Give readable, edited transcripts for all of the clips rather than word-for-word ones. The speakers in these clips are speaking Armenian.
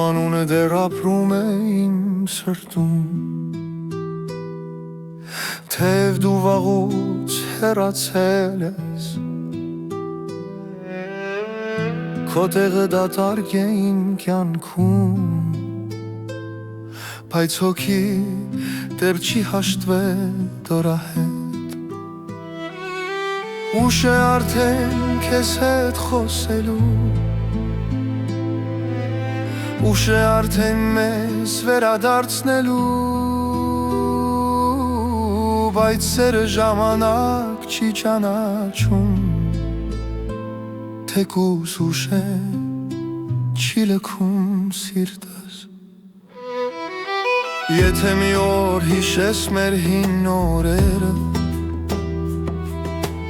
անունը դեռ ապրում է իմ սրտում, թեև դու վաղուց հեռացել ես, քո տեղը դատարկ է իմ կյանքում, բայց հոգի դեռ չի հաշտվել դորա հետ, ուշ է արդեն քեզ հետ խոսելու, ուշ է արդեն մեզ վերադարձնելու, բայց սերը ժամանակ չի ճանաչում, թեկուզ ուշ է չի լքում սիրտս, եթե մի օր հիշես մեր հին օրերը,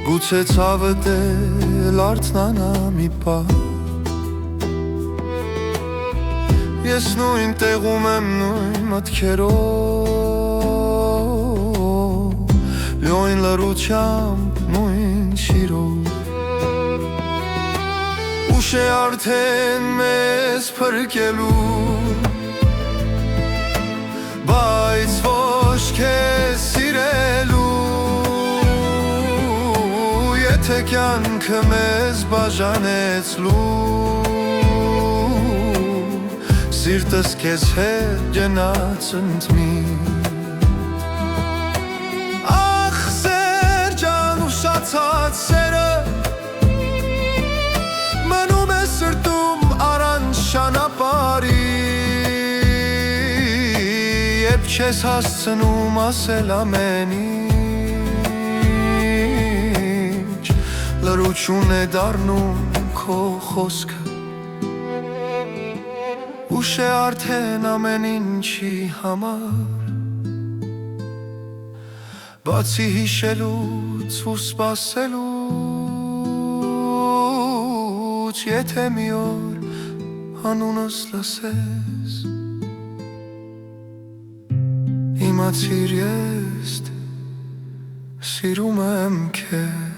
գուցե ցավը դել արթնանա մի պահ, ես նույն տեղում եմ նույն մտքերով, նույն լռությամբ, նույն սիրով, ուշ է արդեն մեզ փրկելու, բայց ոչ քեզ սիրելու, եթե կյանքը մեզ բաժանեց լու, սիրտս քեզ հետ գնաց ընդմի, ախ սեր ջան ուշացած սերը, մնում է սրտում առանց ճանապարհի, երբ չես հասցնում ասել ամեն ինչ, լռություն է դառնում քո խոսքը, ուշ է արդեն ամեն ինչի համար, բացի հիշելուց ու սպասելուց, եթե մի օր անունս լսես, իմացիր ես սիրում եմ քեզ։